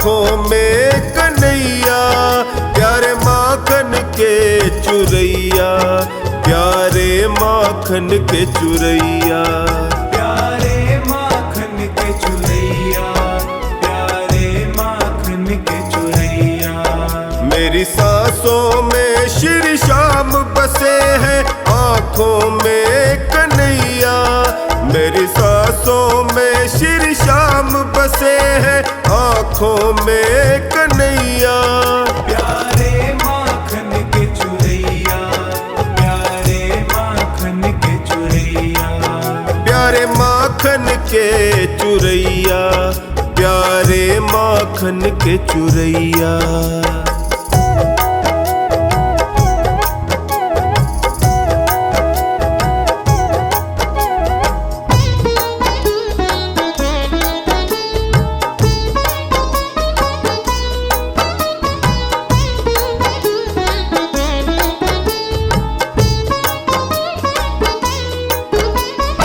आँखों में कन्हैया, प्यारे माखन के चुरैया, प्यारे माखन के चुरैया, प्यारे माखन के चुरैया, प्यारे माखन के चुरैया। मेरी सांसों में श्री श्याम बसे हैं, आँखों में कन्हैया, मेरी सांसों में श्री श्याम बसे हैं, आँखों में कन्हैया। प्यारे माखन के चुरैया, प्यारे माखन के चुरैया, प्यारे माखन के चुरैया, प्यारे माखन के चुरैया।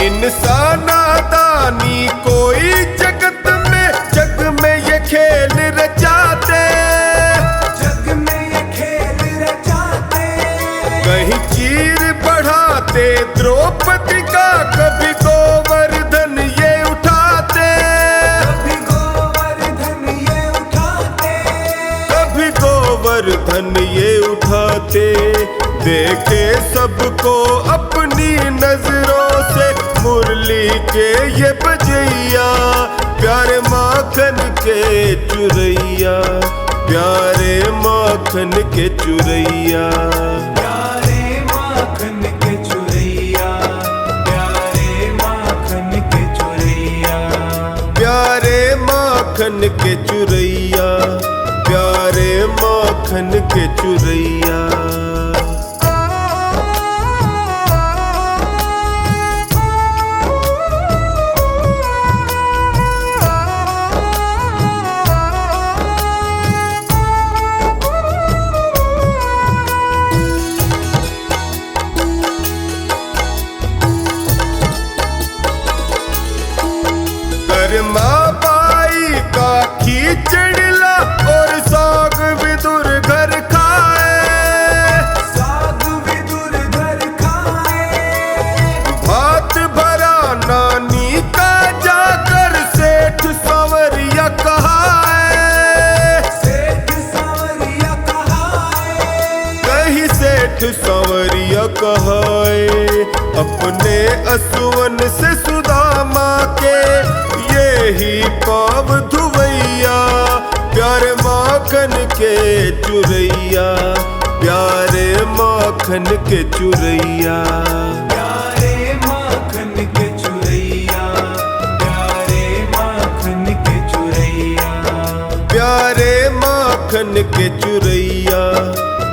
इंसाना दानी कोई जगत में ये खेल रचाते, जग में ये खेल रचाते। कहीं चीर बढ़ाते द्रौपदी का, कभी गोवर्धन ये उठाते, कभी गोवर्धन ये उठाते, कभी गोवर्धन ये उठाते। देखे सबको अपनी नजरों से मुरली के ये बजैया, प्यारे माखन के चुरैया, प्यारे माखन के चुरैया, प्यारे माखन के चुरैया, प्यारे माखन के चुरैया, प्यारे माखन के चुरैया, प्यारे माखन के चुरैया। माँ बाई का खींचड़ला और साग विदुर घर खाए, साग विदुर घर खाए। भात भरा नानी का जाकर सेठ सांवरिया कहाए, सेठ सांवरिया कहाए, कहीं सेठ सांवरिया कहाए। अपने असुवन से सुदामा के ही पाव धुवैया, प्यारे माखन के चुरैया, प्यारे माखन के चुरैया, प्यारे माखन के चुरैया, प्यारे माखन के चुरैया, प्यारे माखन के चुरैया,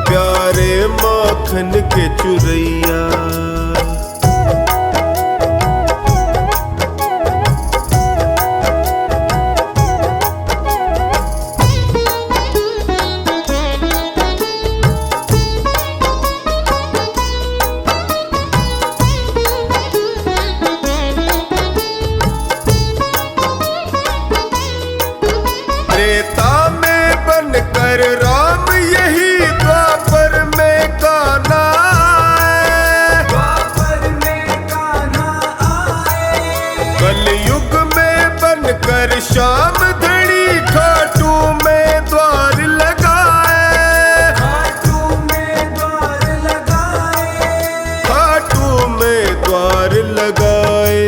प्यारे माखन के चुरैया। त्रेता में बनकर राम यही द्वापर में कान्हा आए, द्वापर में कान्हा आए। कलयुग में बनकर श्याम धनी खाटू में द्वार लगाए, खाटू में द्वार लगाए, खाटू में द्वार लगाए।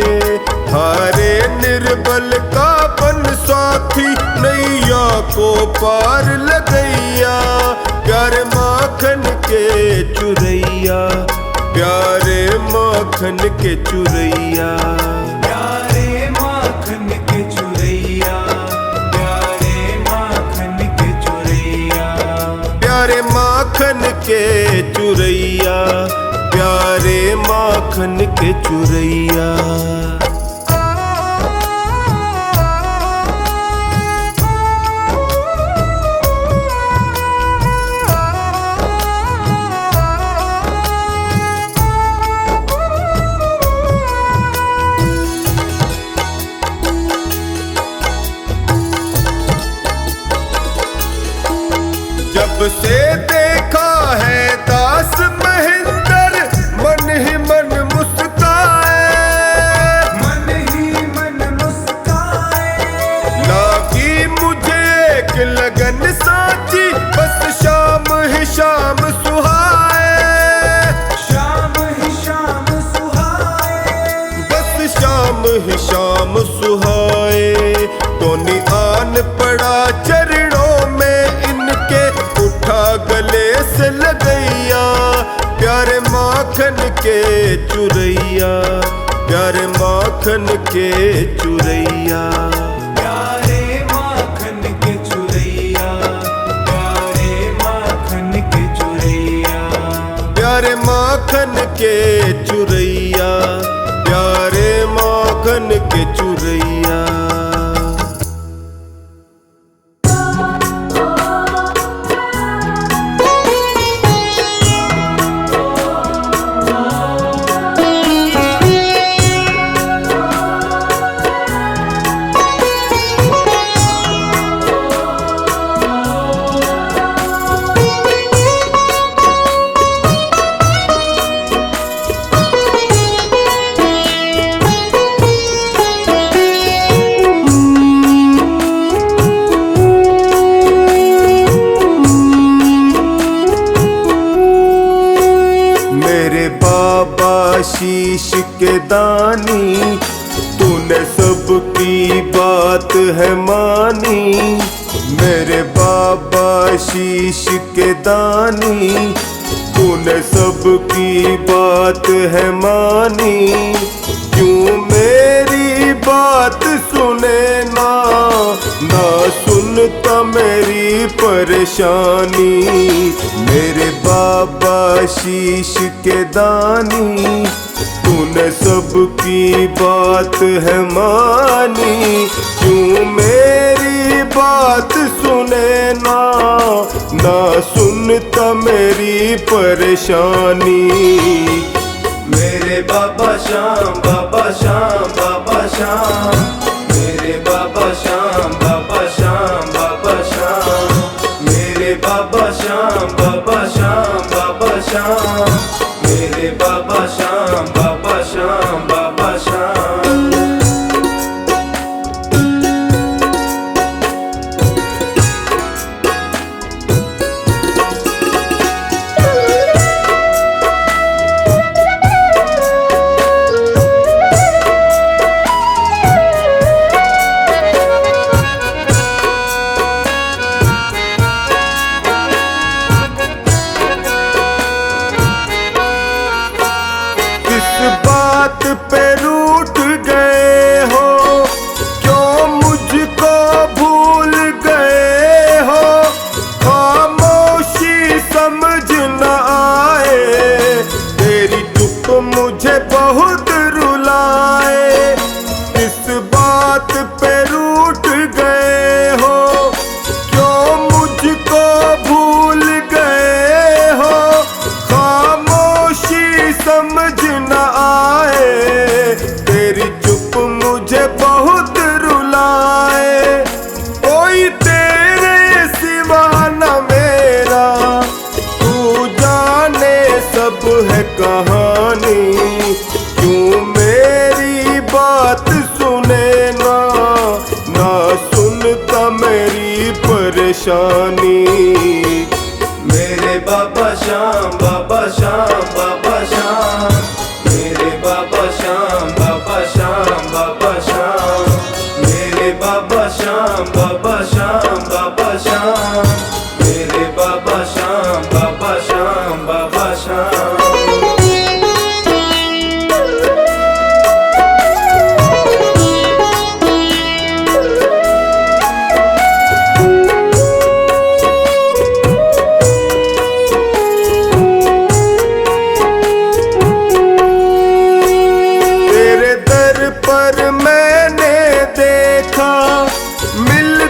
हारे निर्बल का बन साथी, नैया को पार लगैया, प्यारे माखन के चुरैया, प्यारे माखन के चुरैया, प्यारे माखन के चुरैया, प्यारे माखन के चुरैया, प्यारे माखन के चुरैया, प्यारे माखन के चुरैया। जब से देखा है दास महेंद्र मन ही मन मुस्काए, मन ही मन मुस्काए। लागी मुझे एक लगन साची बस शाम ही शाम सुहाए, शाम ही शाम सुहाए। बस शाम ही शाम सुहाए। टोनी आन पड़ा चरणों में इनके, उठा गले से लगैया प्यारे माखन के चुरैया, प्यारे माखन के चुरैया। प्यारे माखन के चुरैया, प्यारे माखन के चुरैया। प्यारे माखन के चुरैया, प्यारे माखन के चुरैया। मेरे बाबा शीश के दानी, तूने सबकी बात है मानी। मेरे बाबा शीश के दानी, तूने सबकी बात है मानी। क्यों मेरी बात सुने ना, ना सुनता मेरी परेशानी। मेरे बाबा शीश के दानी, तूने सबकी बात है मानी। क्यों मेरी बात सुने ना, ना सुनता मेरी परेशानी। मेरे बाबा श्याम, बाबा श्याम, बाबा श्याम। मेरे बाबा श्याम, बाबा श्याम, बाबा श्याम। मेरे बाबा श्याम, बाबा श्याम, बाबा श्याम। मेरे बाबा श्याम, बाबा श्याम, बाबा श्याम। बात पे रूठ गए हो, क्यों मुझको भूल गए हो। खामोशी समझ न आए, तेरी चुप मुझे बहुत रुलाए। इस बात पे रूठ गए हो, क्यों मुझको भूल गए हो। खामोशी समझ न आए, तेरी चुप मुझे बहुत रुलाए। कोई तेरे सिवा न मेरा, तू जाने सब है कहानी। क्यों मेरी बात सुने ना, ना सुनता मेरी परेशानी। मेरे बाबा श्याम, बाबा श्याम, बाबा श्याम। मेरे बाबा श्याम, बाबा श्याम, बाबा श्याम। मेरे बाबा श्याम, बाबा श्याम, बाबा श्याम। मेरे बाबा श्याम, बाबा श्याम, बाबा श्याम। पर मैंने देखा, मिल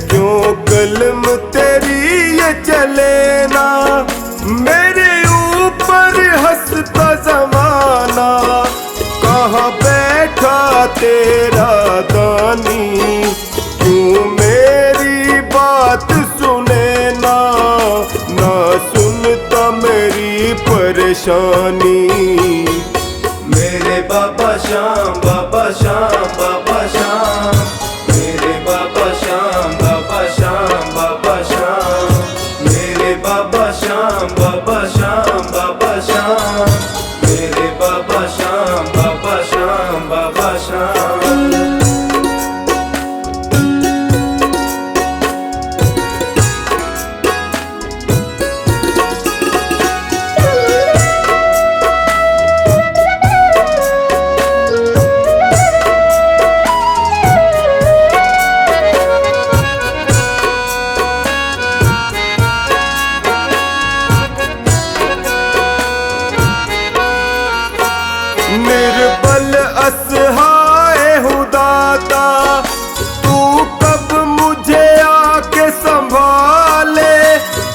क्यों कलम तेरी ये चले ना, मेरे ऊपर हंसता जमाना, कहाँ बैठा तेरा दानी, क्यों मेरी बात सुने ना, ना सुनता मेरी परेशानी। मेरे बाबा श्याम, बाबा श्याम, बाबा श्याम, मेरे बाबा श्याम, बाबा श्याम, बाबा श्याम, मेरे बाबा श्याम, बाबा श्याम, बाबा श्याम, मेरे बाबा श्याम, बाबा श्याम, बाबा श्याम। निर्बल असहाय हूँ दाता, तू कब मुझे आके संभाले,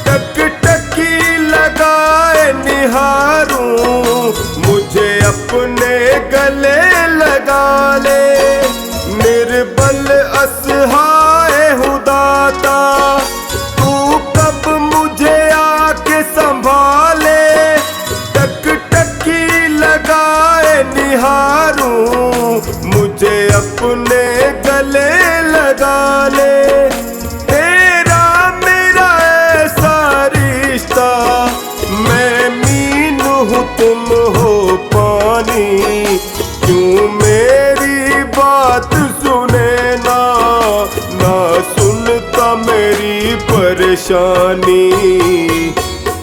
टकटकी लगाए निहारूं, मुझे अपने गले लगा ले। निर्बल असहाय हूँ दाता, तू कब मुझे आके संभाले, टकटकी लगाए निहारूं, मुझे अपने गले लगा ले। तेरा मेरा ऐसा रिश्ता, मैं मीन हूँ तुम हो पानी, क्यों मेरी बात सुने ना, ना सुनता मेरी परेशानी।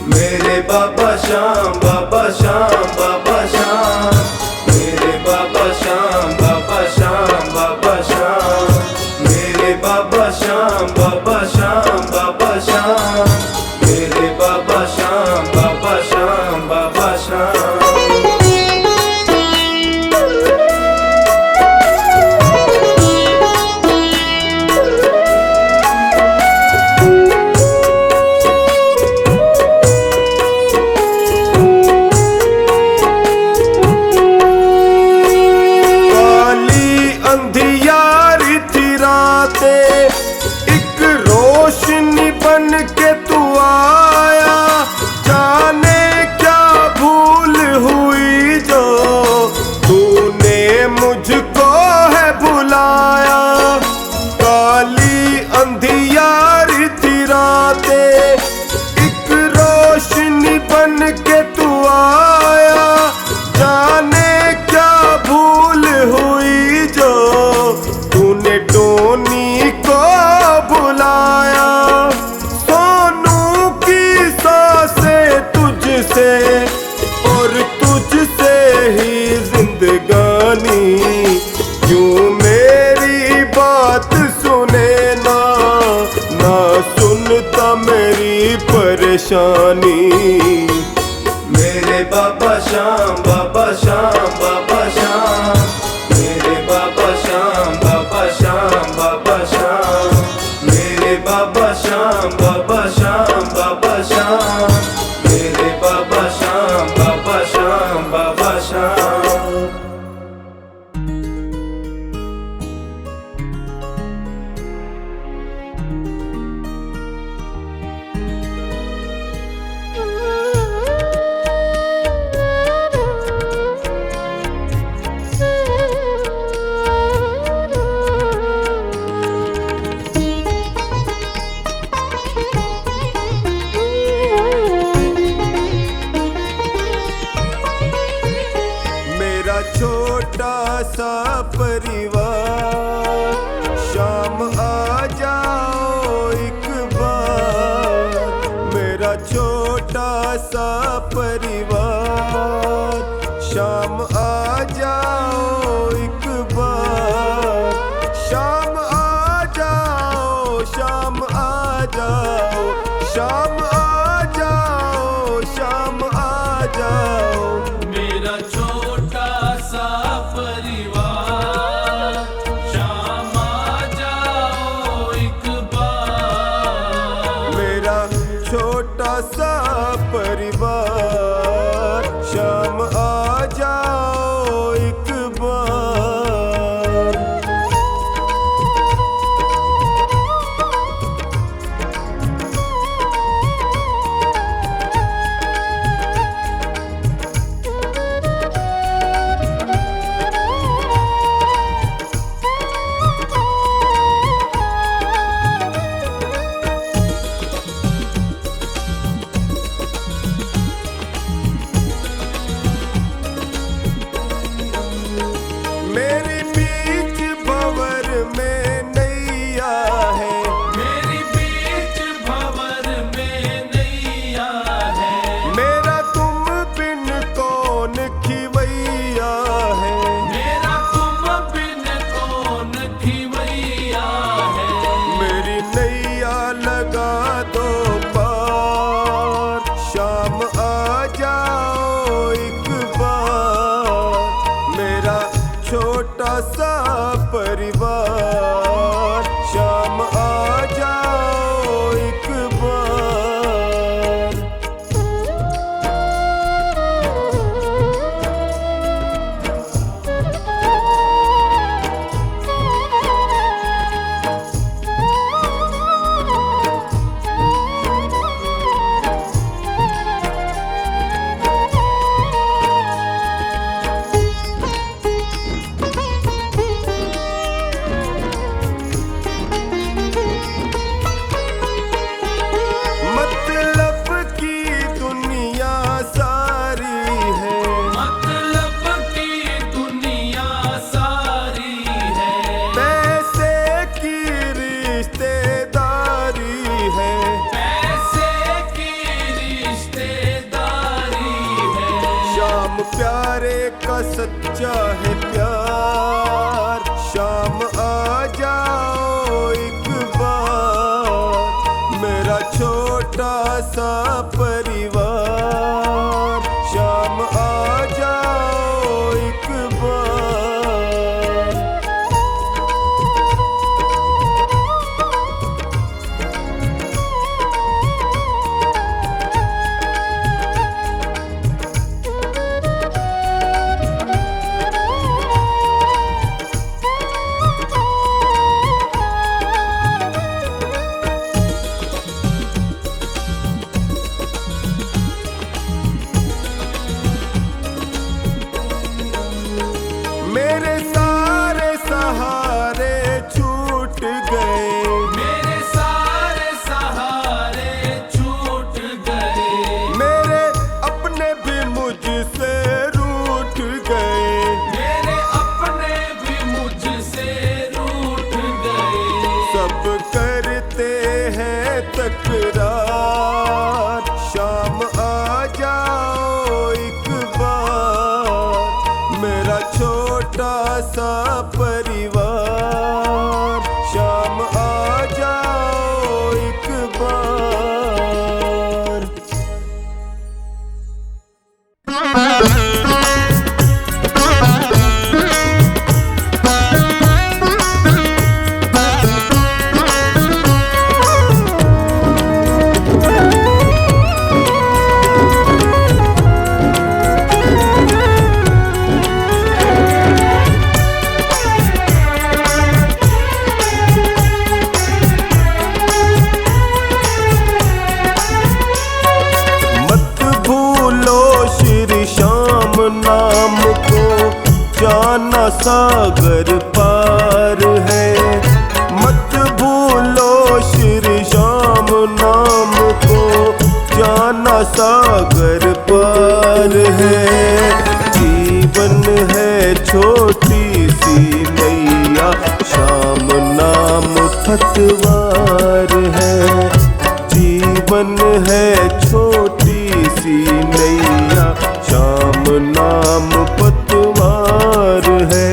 मेरे बाबा श्याम, बाबा श्याम, बाबा श्याम, मेरे बाबा श्याम, बाबा श्याम, बाबा श्याम, मेरे बाबा श्याम, बाबा श्याम, बाबा श्याम, मेरे बाबा श्याम, बाबा श्याम, बाबा श्याम। अंधियारी थी रातें, एक रोशनी बन के तू आया, जाने क्या भूल हुई जो तूने मुझको है भुलाया। काली अंधियारी थी रातें, एक रोशनी बन के तू आया, जाने क्या भूल हुई जो तूने टोनी को बुलाया। सोनू की सांसें तुझसे और तुझसे ही जिंदगानी, क्यों मेरी बात सुने ना, ना सुनता मेरी परेशानी। मेरे बाबा श्याम, बाबा श्याम, बाबा श्याम, मेरे बाबा श्याम, बाबा श्याम, बाबा श्याम, मेरे बाबा श्याम, बाबा श्याम, बाबा श्याम, मेरे बाबा श्याम, बाबा श्याम, बाबा श्याम। सा परिवार, शाम आ जाओ एक बार। मेरी बीच भंवर में नैया है, मेरी बीच भंवर में नैया है, मेरा तुम बिन कौन खिवैया है, मेरा तुम बिन कौन खिवैया है। मेरी नैया लगा दो पार, शाम आ जाओ एक बार। मेरा छोटा सा परिवार, शाम आ जाओ एक बार। मतलब की दुनिया सारी है, मतलब की दुनिया सारी है, पैसे की रिश्तेदारी है, पैसे की रिश्तेदारी है। शाम प्यारे का सच्चा है प्यार, शाम आ जाओ एक बार। मेरा छोटा सा परिवार, शाम आ जाओ एक बार। मेरे सारे सहारे छूट गए, मेरे सारे सहारे छूट गए, मेरे अपने भी मुझसे रूठ गए। मेरे अपने भी मुझसे रूठ गए। सब करते हैं तकरार, शाम आ जाओ एक बार। मेरा छोटा सा परिवार, शाम आ जाओ एक बार। नाम को जाना सागर पार है। मत भूलो श्री श्याम नाम को जाना सागर पार है। जीवन है छोटी सी नैया, श्याम नाम पतवार है। जीवन है छोटी सी नैया, श्याम नाम पतवार है।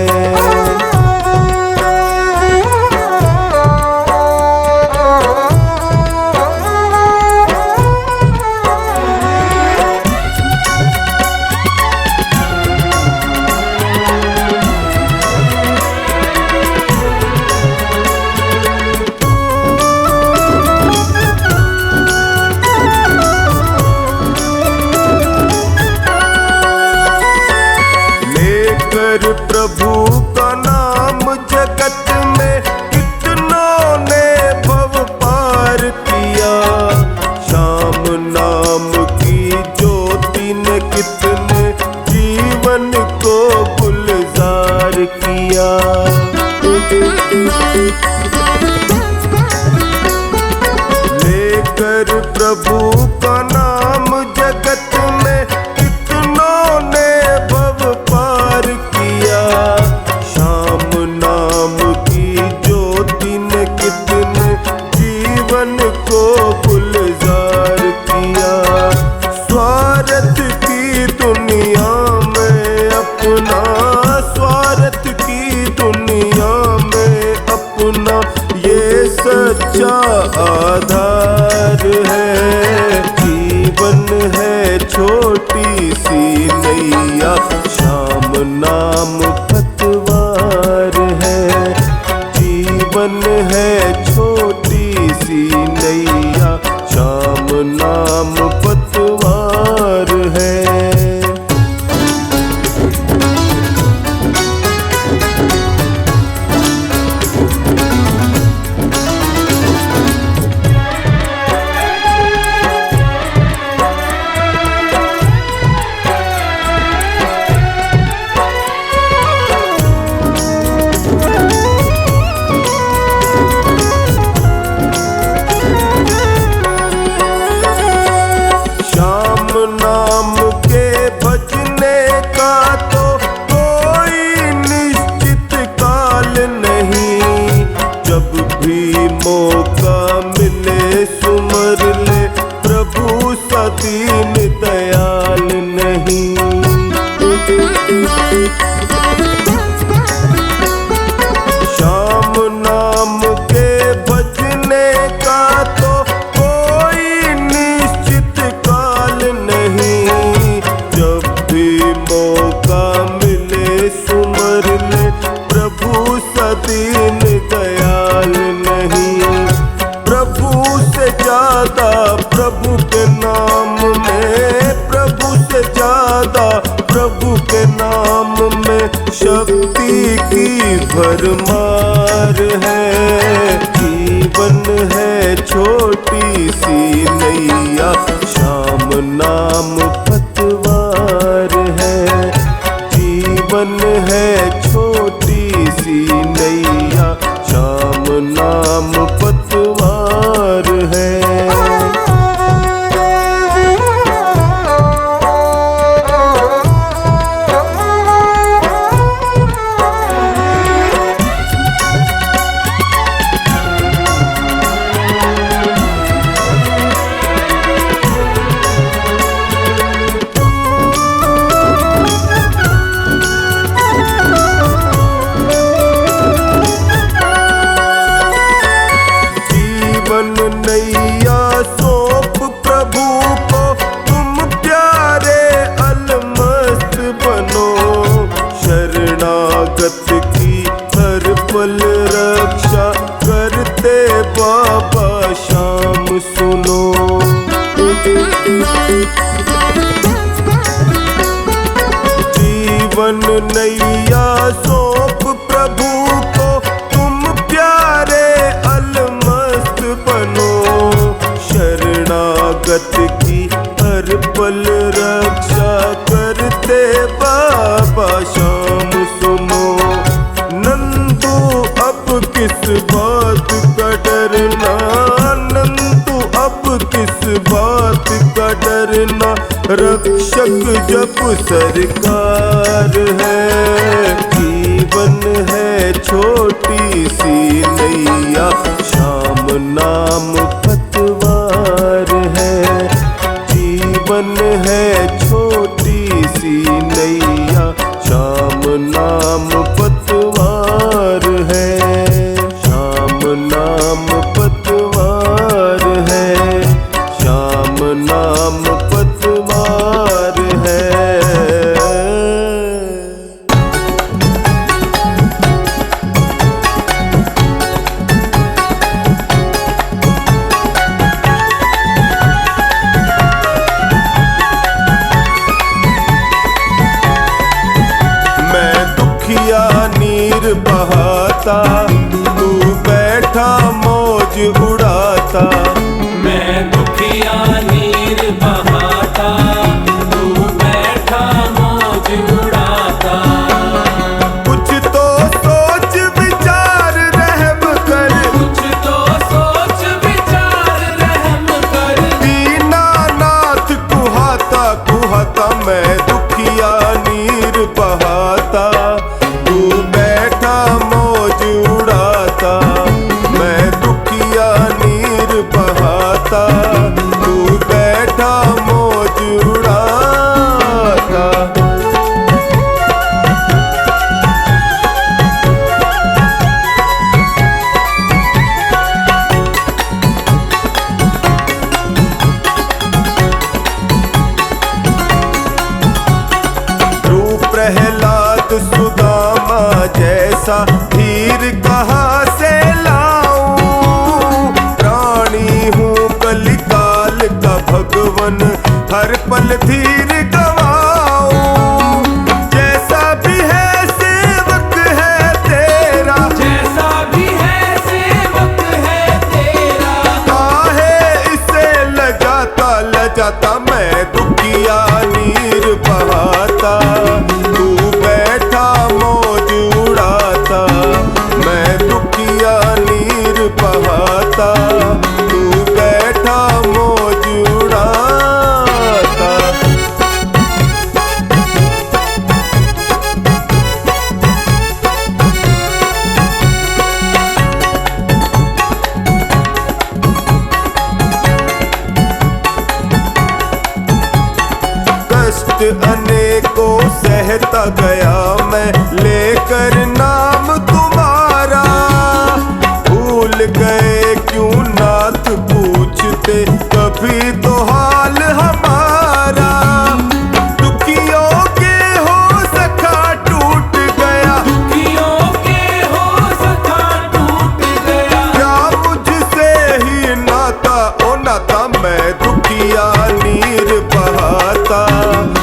प्रभु का नाम जगत में कितनों ने भव पार किया। श्याम नाम की ज्योति ने कितने जीवन को गुलजार किया। स्वार्थ की दुनिया में अपना, स्वार्थ की दुनिया में अपना ये सच्चा आधार है। जीवन है छोटी सी नैया, श्याम नाम पतवार है। जीवन है छोटी सी नैया, श्याम नाम पतवार है। नाम के भजने का तो कोई निश्चित काल नहीं। जब भी मौका मिले सुमर ले प्रभु सा दीन दयाल नहीं। श्याम नाम के भजने का तो कोई निश्चित काल नहीं। जब भी मौका मिले सुमर ले प्रभु सा दीन दयाल नहीं। प्रभु से ज्यादा प्रभु के नाम में, प्रभु से ज्यादा प्रभु के नाम में शक्ति की भरमार है। जीवन है छोटी सी नैया, श्याम नाम पतवार है। जीवन है छोटी सी नैया, श्याम नाम पतवार है। नैया सौंप प्रभु को तुम प्यारे अलमस्त बनो। शरणागत की हर पल रक्षा करते बाबा श्याम सुनो। जीवन नैया सौंप प्रभु को तुम प्यारे अलमस्त बनो। शरणागत की हर पल रक्षा करते बाबा श्याम सुनो। नंदू अब किस बात का डरना, नंदू अब किस बात का डरना। रक्षक जब सरकार है। जीवन है छोटी सी नैया, श्याम नाम पतवार है। जीवन है छोटी सी नैया, श्याम नाम पतवार है। श्याम नाम पतवार है। श्याम नाम पतवार है। नीर बहाता, तू बैठा मौज उड़ाता। मैं दुखिया नीर बहाता, तू बैठा मौज उड़ाता। कुछ तो सोच विचार रहम कर, कुछ तो सोच विचार रहम कर। ऐसा धीर कहाँ से लाऊं। प्राणी हूँ कलिकाल का भगवन, हर पल धीर गवाऊं। जैसा भी है सेवक है तेरा, जैसा भी है सेवक है तेरा। काहे इसे लजाता मैं दुखिया नीर बहाता। तू बैठा मौज उड़ाता, मैं दुखिया नीर बहाता। तू बैठा मौज उड़ाता। कष्ट अनेकों सहता गया मैं, लेकर नाम तुम्हारा। भूल गए क्यों नाथ पूछते कभी तो हाल हमारा। दुखियों के हो सखा टूट गया, दुखियों के हो सखा टूट गया। क्या मुझसे ही नाता ओ नाता, मैं दुखिया नीर बहाता।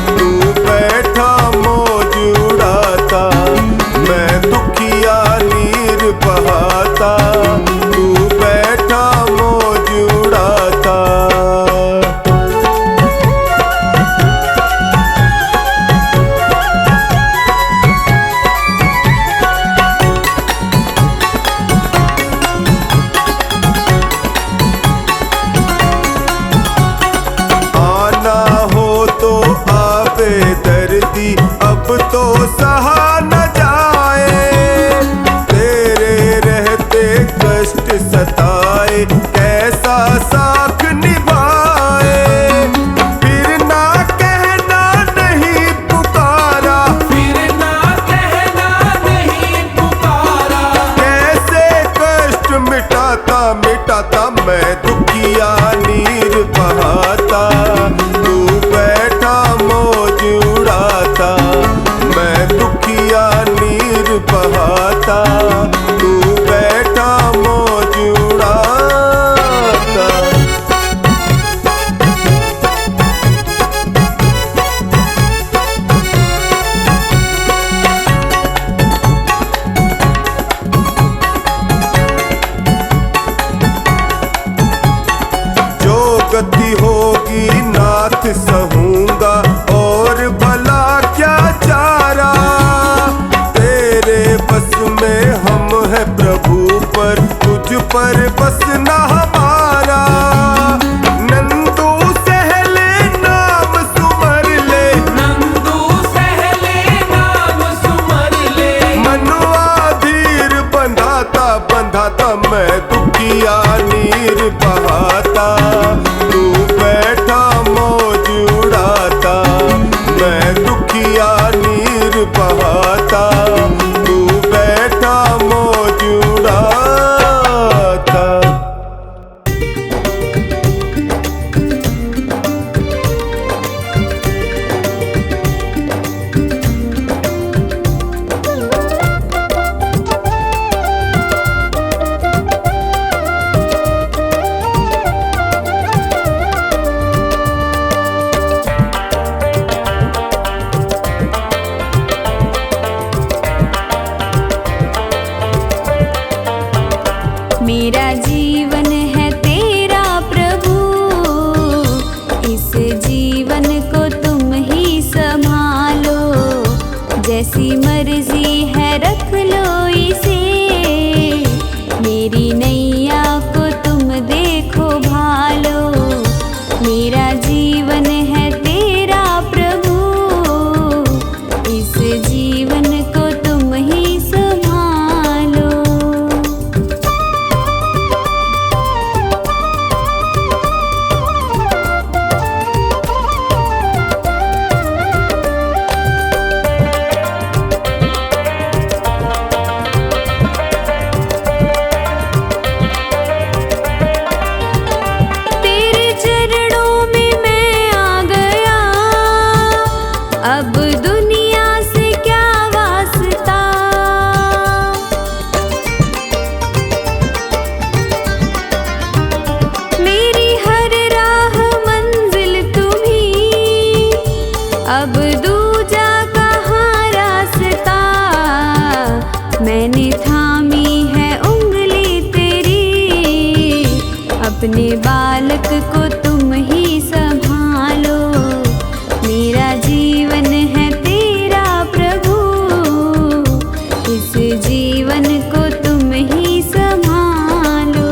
तू बैठा मौज उड़ाता, मैं दुखिया नीर बहाता। तू बैठा मौज उड़ाता। आना हो तो आवे दर्दी, अब तो सहा न जाए। तेरे रहते कष्ट सताए, कैसा साख निभाए। फिर ना कहना नहीं पुकारा, फिर ना कहना नहीं पुकारा। कैसे कष्ट मिटाता मैं दुखिया नीर बहाता। तू बैठा मौज उड़ाता, मैं दुखिया नीर बहाता। तू बैठा मौज उड़ाता। जो गति होगी नाथ सहूंगा, और भला क्या चारा। तेरे बस में हम है प्रभु, पर तुझ पर बस न हमारा। नंदू सहले नाम सुमर ले, नंदू सहले नाम सुमर ले। मनवा धीर बंधाता मैं दुखिया नीर बहाता। तू बैठा मौज उड़ाता, मैं दुखिया नीर बहाता। तू बैठा मौज उड़ाता। अपने बालक को तुम ही संभालो, मेरा जीवन है तेरा प्रभु, इस जीवन को तुम ही संभालो।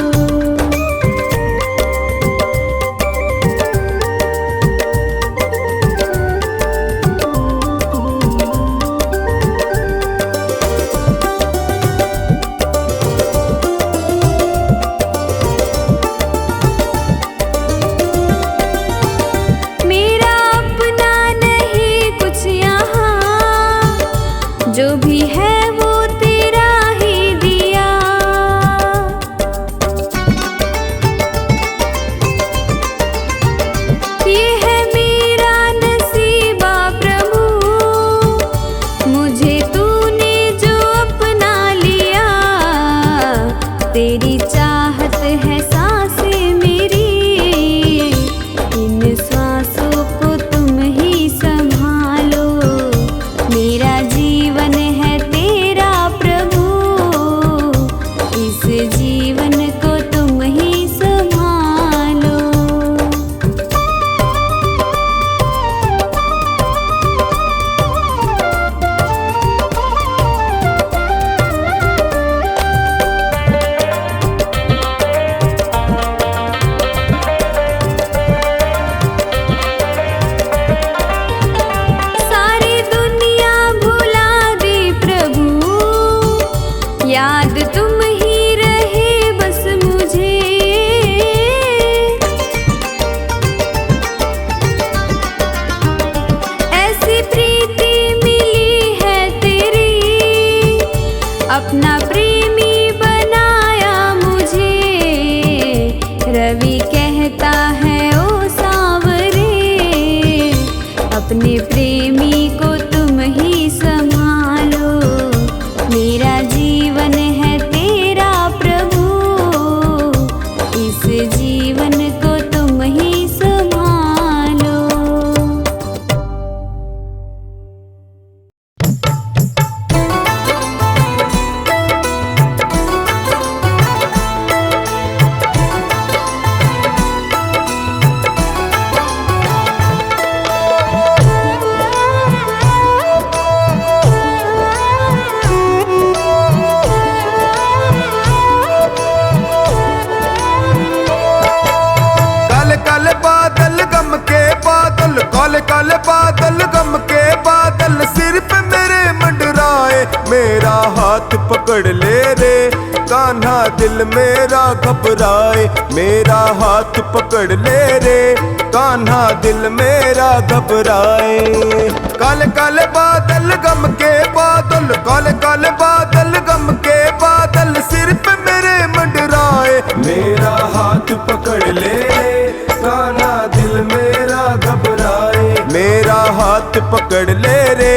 मेरा अपना नहीं कुछ यहाँ, जो भी है वो तेरा ही दिया। ये है मेरा नसीबा प्रभु, मुझे तूने जो अपना लिया। तेरी चाहत है सांसें मेरी, इन सांसों को तुम ही संभालो, मेरा जीवन है तेरा प्रभु, इस जीवन को तुम ही संभालो। सारी दुनिया भुला दे प्रभु, याद तुम ही रहे बस मुझे। ऐसी प्रीति मिली है तेरी, अपना प्रेमी बनाया मुझे। रवि कहता है ओ सांवरे, अपने प्रेमी को तुम ही संभालो, मेरा जीवन है तेरा प्रभु, इस जीवन को तुम ही संभालो। काले काले बादल गम के बादल, काले काले बादल गम के बादल, सिर पे मेरे मंडराए। मेरा हाथ पकड़ ले रे कान्हा, दिल मेरा घबराए। मेरा हाथ पकड़ ले रे कान्हा, दिल मेरा घबराए। काले काले बादल गम के बादल, काले काले बादल गम के बादल, सिर पे मेरे मंडराए। मेरा हाथ पकड़ ले कान्हा, दिल मेरा घबराए। मेरा हाथ पकड़ ले रे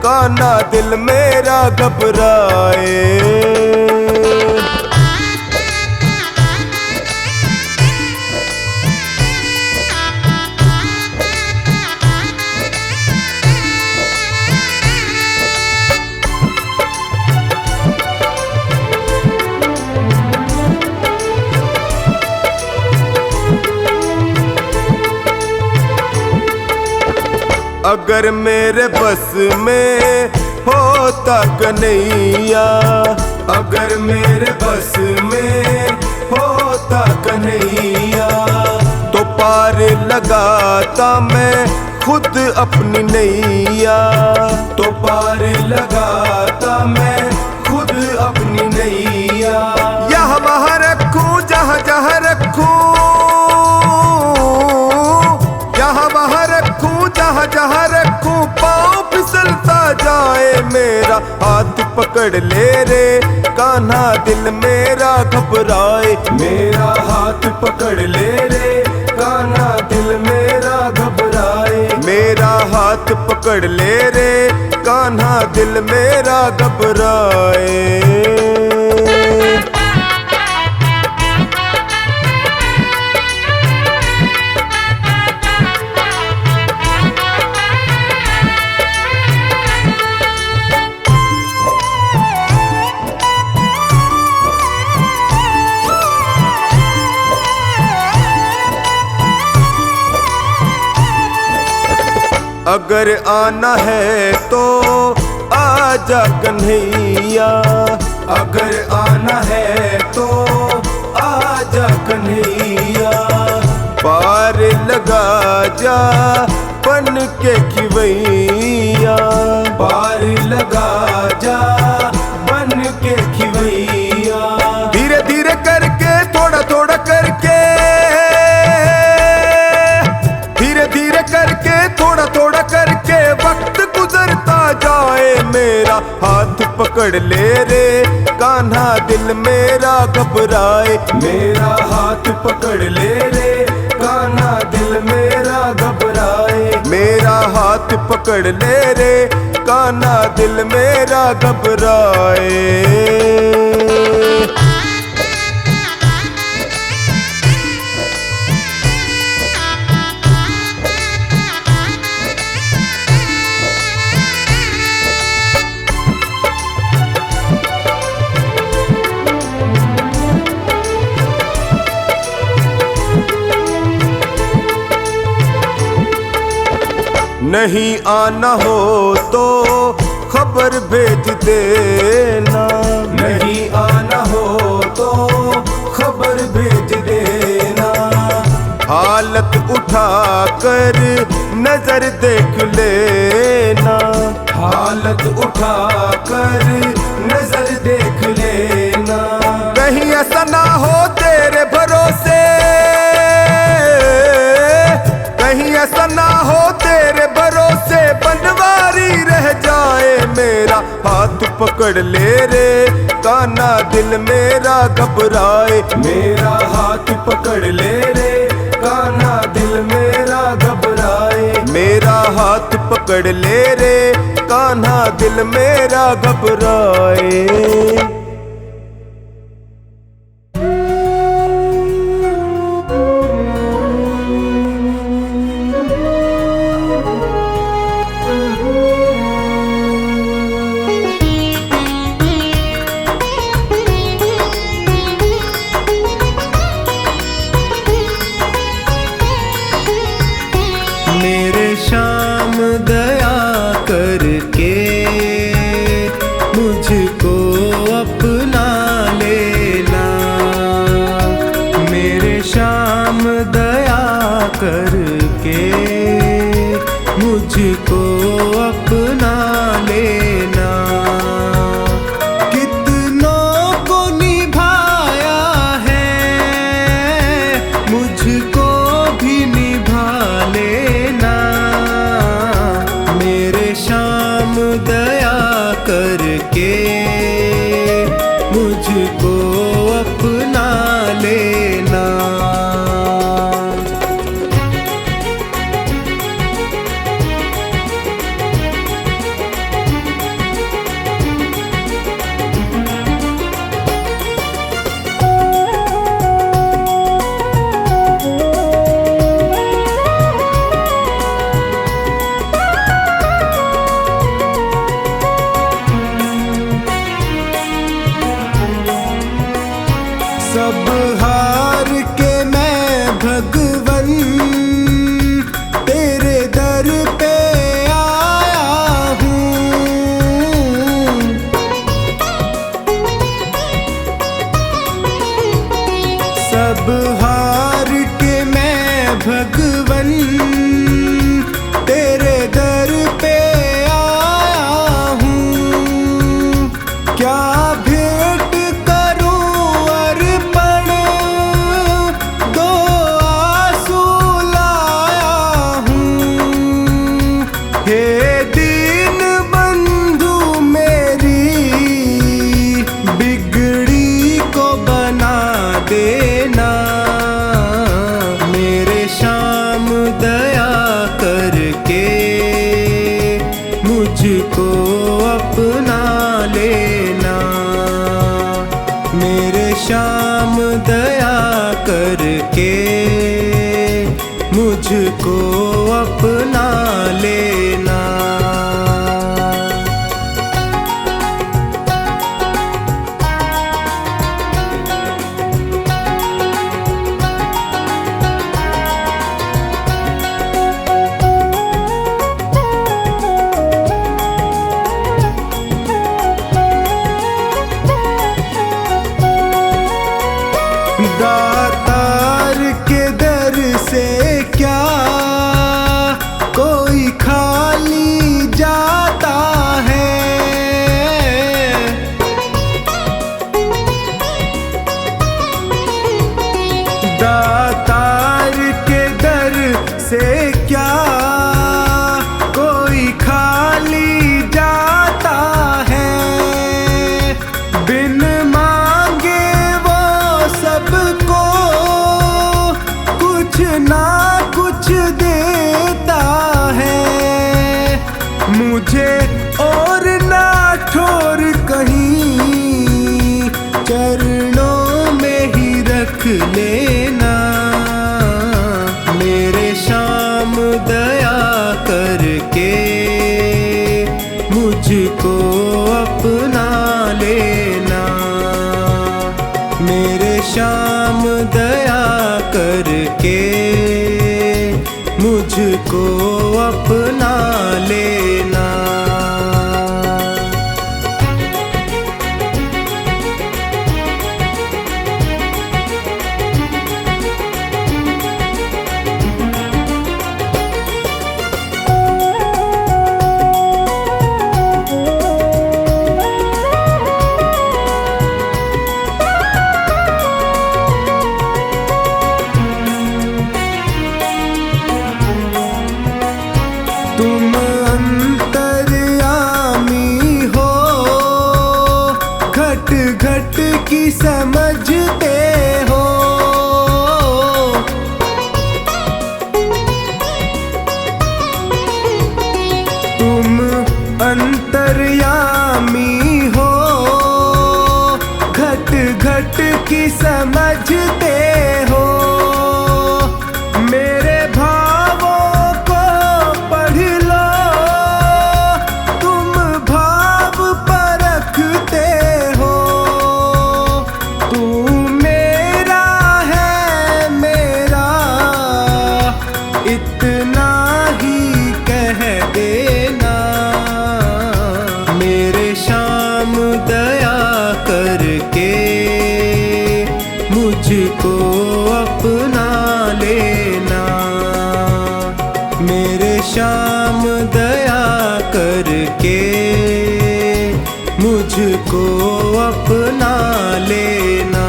कान्हा, दिल मेरा घबराए। अगर मेरे बस में होता कन्हैया, अगर मेरे बस में होता कन्हैया, तो पार लगाता मैं खुद अपनी नैया। तो पार लगाता मैं खुद अपनी नैया। यहाँ वहाँ रखूं जहाँ जहाँ रखूं, यहाँ वहाँ रखूं जहाँ जहाँ रखूं, पाँव फिसलता जाए। मेरा हाथ पकड़ ले रे कान्हा, दिल मेरा घबराए। मेरा हाथ पकड़ ले रे कान्हा, दिल मेरा घबराए। मेरा हाथ पकड़ ले रे कान्हा, दिल मेरा घबराए। अगर आना है तो आजा कन्हैया, अगर आना है तो आजा कन्हैया, पार लगा जा बन के खिवैया, पार लगा जा बन के खिवैया। धीरे धीरे करके थोड़ा थोड़ा करके, धीरे धीरे करके थोड़ा थोड़ा करके वक्त गुजरता जाए मेरा हाथ पकड़ ले रे कान्हा दिल मेरा घबराए, मेरा हाथ पकड़ ले रे कान्हा दिल मेरा घबराए, मेरा हाथ पकड़ ले रे कान्हा दिल मेरा घबराए। नहीं आना हो तो खबर भेज देना, नहीं आना हो तो खबर भेज देना, हालत उठा कर नजर देख लेना, हालत उठा कर नजर देख लेना, कहीं ऐसा ना हो तेरे भरोसे, कहीं ऐसा ना हो तेरे भरोसे बनवारी रह जाए मेरा हाथ पकड़ ले रे कान्हा दिल मेरा घबराए, मेरा हाथ पकड़ ले रे कान्हा दिल मेरा घबराए, मेरा हाथ पकड़ ले रे कान्हा दिल मेरा घबराए। मेरे श्याम दया करके मुझको अपना लेना, मेरे श्याम दया करके मुझको अपना लेना, कितनों को निभाया है मुझको भी निभा लेना, मेरे श्याम दया करके मुझको अपना लेना। सब हार के मैं भगवन तेरे दर पे आया हूँ, सब हार के मैं भगवन तेरे दर पे आया हूँ, क्या भेंट करूं अर्पण दो आंसू लाया हूँ, हे दीन बंधु मेरी बिगड़ी को बना देना, मेरे श्याम दया करके मुझको अपना लेना, मेरे श्याम दया करके मुझको अपना लेना। कुछ ना कुछ देता है मुझे, और ना ठोर कहीं चरणों में ही रख लेना। मेरे श्याम दया करके मुझको अपना लेना। मेरे श्याम दया करके मुझको अपना लेना। तुम अंतर्यामी हो, घट घट की समझते हो। तुम अंतर्यामी हो, घट घट की समझते हो। मेरे भावों को पढ़ लो, तुम भाव परखते हो। तू मेरा है मेरा, इतना ही कह देना। मेरे श्याम दया करके मुझको अपना लेना। मेरे श्याम दया करके मुझको अपना लेना।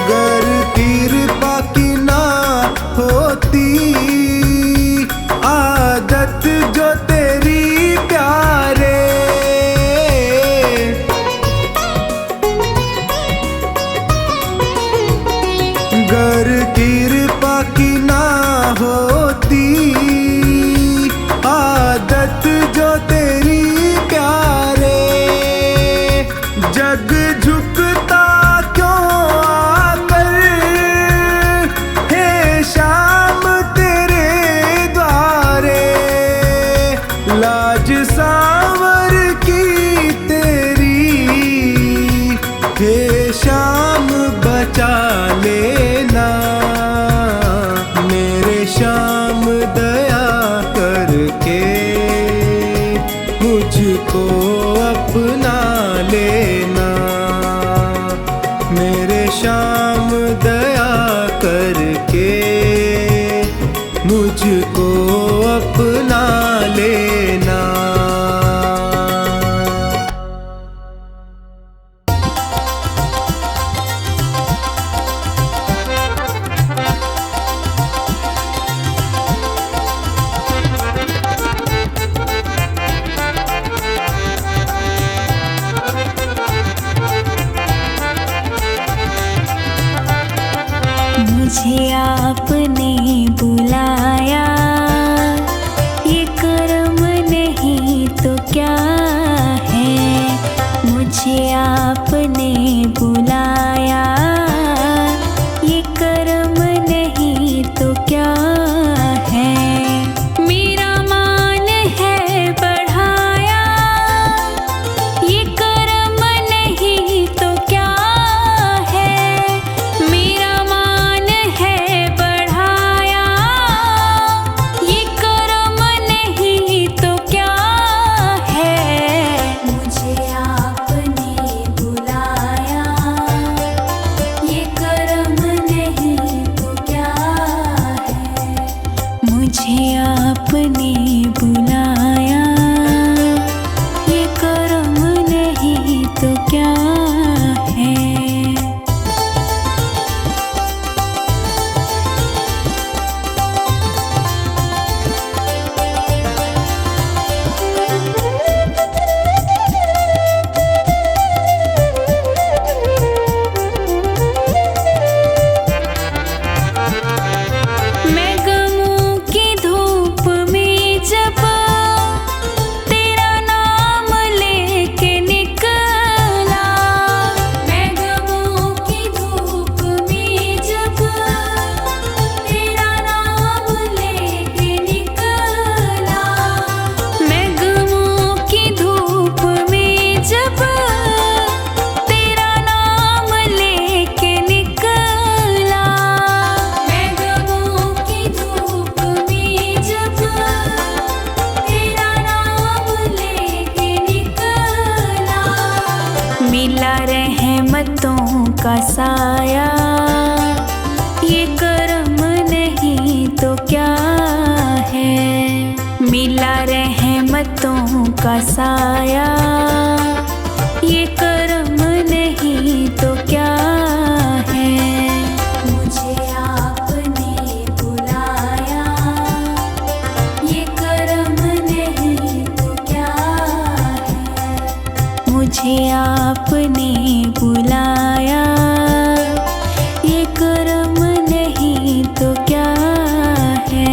गर कृपा की ना होती आदत जो तेरी प्यारे, गर कृपा की ना होती आदत जो तेरी प्यारे, जग झुकता क्यों आकर हे श्याम तेरे द्वारे। लाज सांवर की तेरी हे श्याम बचा लेना। मेरे श्याम दया करके मुझको अपना लेना। मेरे श्याम दया करके मुझको अपना लेना। मुझे आपने बुलाया, ये कर्म नहीं तो क्या है। मुझे आपने बुलाया, ये कर्म नहीं तो क्या है। मेरा मान है बढ़ाया, ये कर्म नहीं तो क्या है। मेरा मान है बढ़ाया, क्या है। मैं गमों की धूप में जब तेरा नाम लेके निकला, मैं गमों की धूप में जब तेरा नाम लेके निकला, मैं गमों की धूप में जब तेरा नाम लेके निकला, मैं गमों की धूप में जब तेरा नाम लेके निकला, मिला रहमतों का साया, ये करम नहीं तो क्या है। मिला रहमतों का साया, ये करम नहीं तो क्या है। मुझे आपने बुलाया, ये करम नहीं तो क्या है। मुझे आपने बुलाया, ये करम नहीं तो क्या है।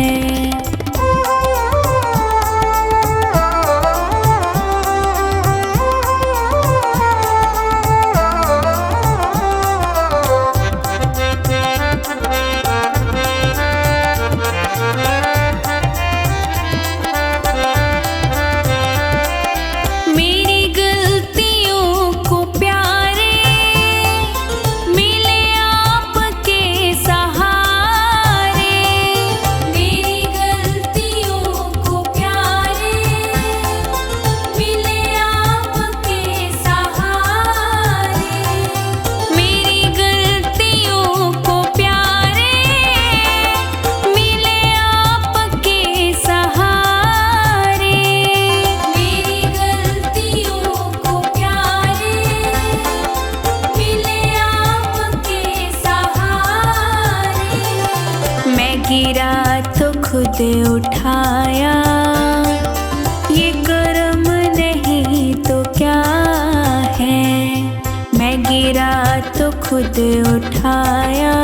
मेरी गलतियों को प्यारे मिले आपके सहारे, मेरी गलतियों को प्यारे मिले आपके सहारे, मेरी गलतियों को प्यारे मिले आपके सहारे, मेरी गलतियों को प्यारे मिले आपके सहारे। मैं गिरा तो खुद उठाया, ये करम नहीं तो क्या है। मैं गिरा तो खुद उठाया,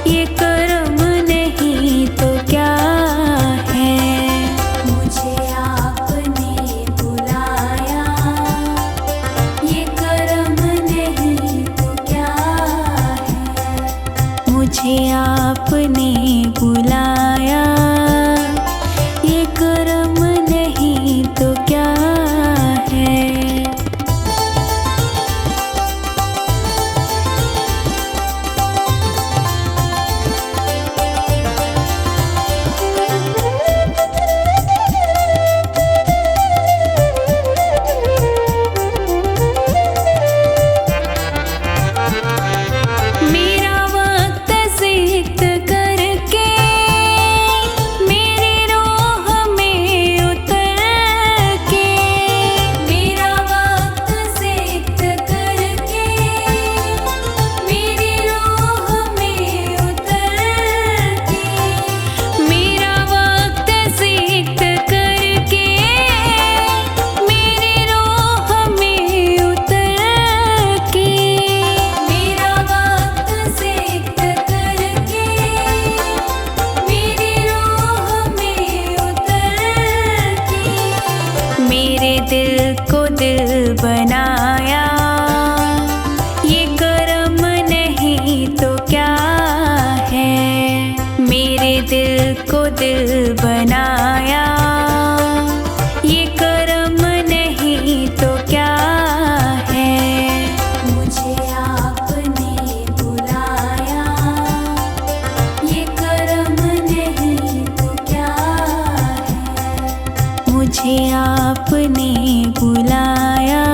ये करम नहीं तो क्या है। मुझे आपने बुलाया, ये करम नहीं तो क्या है। मुझे आपने बुलाया, ये करम नहीं तो क्या है। मेरा वक्त ज़िद करके मेरी रोह में उतर के, मेरा वक्त ज़िद करके मेरी रोह में उतर के, मेरा वक्त ज़िद करके मेरी रोह में उतर के, मेरा वक्त ज़िद करके मेरी रोह में उतर के, मेरे दिल को दिल बनाया, ये करम नहीं तो क्या है। मेरे दिल को दिल बनाया, ये करम नहीं तो क्या है। मुझे आपने बुलाया, ये करम नहीं तो क्या है। मुझे आपने बुलाया,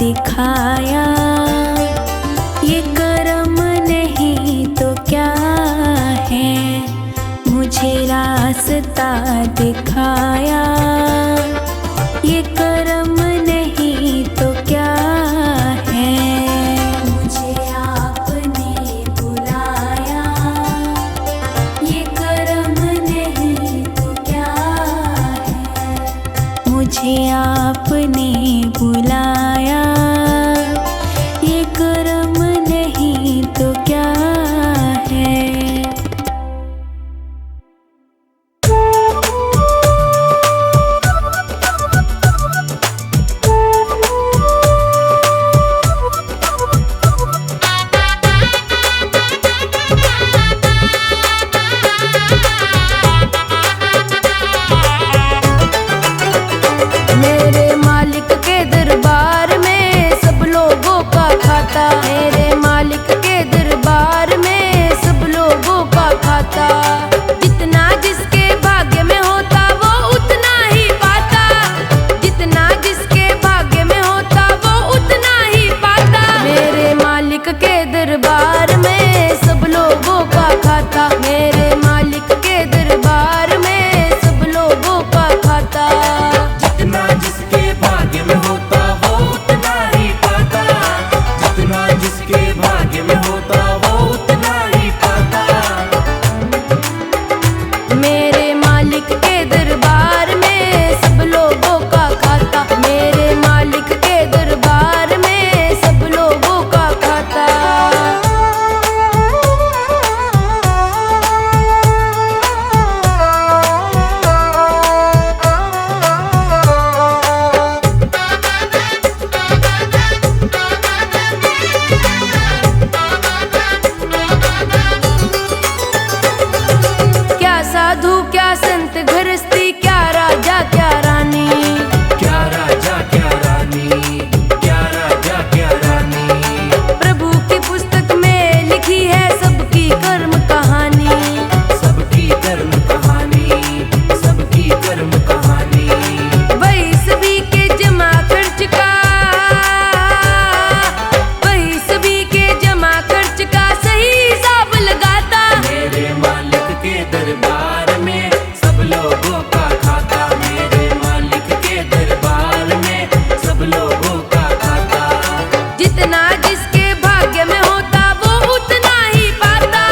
दिखाया। ये कर्म नहीं तो क्या है, मुझे रास्ता दिखाया। ये कर्म नहीं तो क्या है, मुझे आपने बुलाया। ये कर्म नहीं तो क्या है, मुझे आपने बुलाया। ये कर्म नहीं तो क्या है। मेरे मालिक के दरबार में सब लोगों का खाता। मेरे मालिक के दरबार में सब लोगों का खाता। जितना जिसके भाग्य में होता वो उतना ही पाता। जितना जिसके भाग्य में होता वो उतना ही पाता। मेरे मालिक के दरबार में सब लोगों का खाता। मेरे मालिक के दरबार में सब लोगों का खाता। जितना जिसके भाग्य में होता वो उतना ही पाता। जितना जिसके भाग्य में होता वो उतना ही पाता। मेरे मालिक के दरबार में सब लोगों का खाता। मेरे मालिक के दरबार में सब लोगों का खाता। क्या साधु क्या संत गृहस्थी, क्या राजा क्या रानी। क्या राजा क्या रानी, क्या राजा क्या रानी। प्रभु की पुस्तक में लिखी है सबकी कर्म कहानी। सबकी कर्म कहानी, सबकी कर्म कहानी। वही सभी के जमा खर्च का, वही सभी के जमा खर्च का सही हिसाब लगाता। मेरे मालिक के दरबार में सब लोगों का खाता। मेरे मालिक के दरबार में सब लोगों का खाता। जितना जिसके भाग्य में होता वो उतना ही पाता।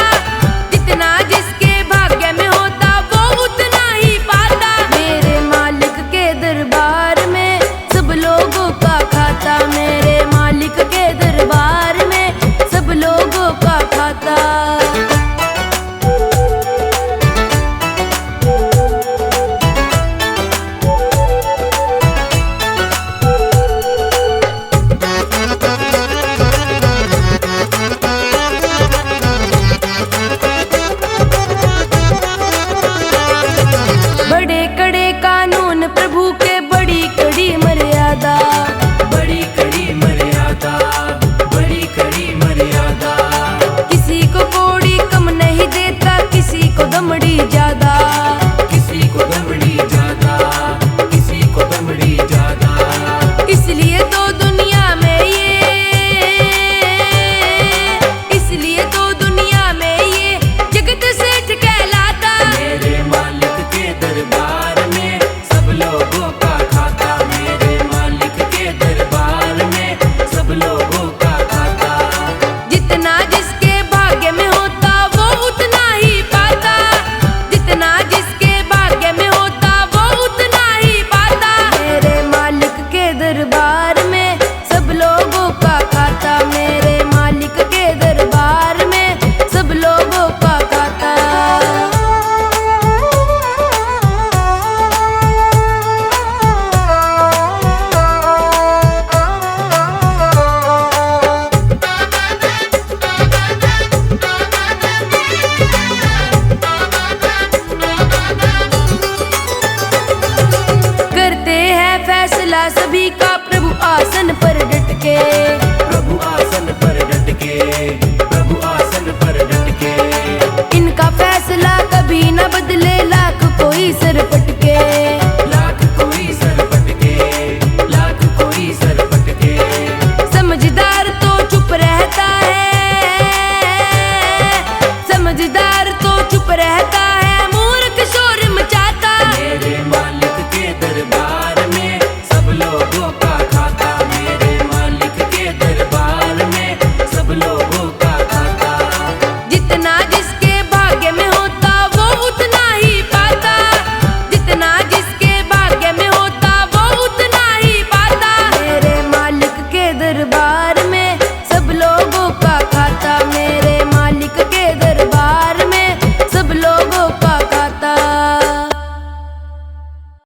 जितना जिसके भाग्य में होता वो उतना ही पाता। मेरे मालिक के दरबार में सब लोगों का खाता। मेरे मालिक के दरबार में सब लोगों का खाता। बड़े कड़े कानून प्रभु के, बड़ी कड़ी मर्यादा। बड़ी कड़ी मर्यादा, बड़ी कड़ी मर्यादा। किसी को कोड़ी कम नहीं देता, किसी को दमड़ी ज्यादा। किसी को दमड़ी ज्यादा, किसी को दमड़ी ज्यादा। इसलिए तो दुनिया में ये, इसलिए तो दुनिया में ये जगत सेठ कहलाता। मेरे मालिक के दरबार में सब लोगों का खाता। मेरे मालिक के दरबार में सब लोगों का खाता। जितना जिसके भाग्य में होता वो उतना ही पाता। जितना जिसके भाग्य में होता वो उतना ही पाता। मेरे मालिक के दरबार में सब लोगों का खाता। मेरे मालिक के दरबार में सब लोगों का खाता। करते हैं फैसला सभी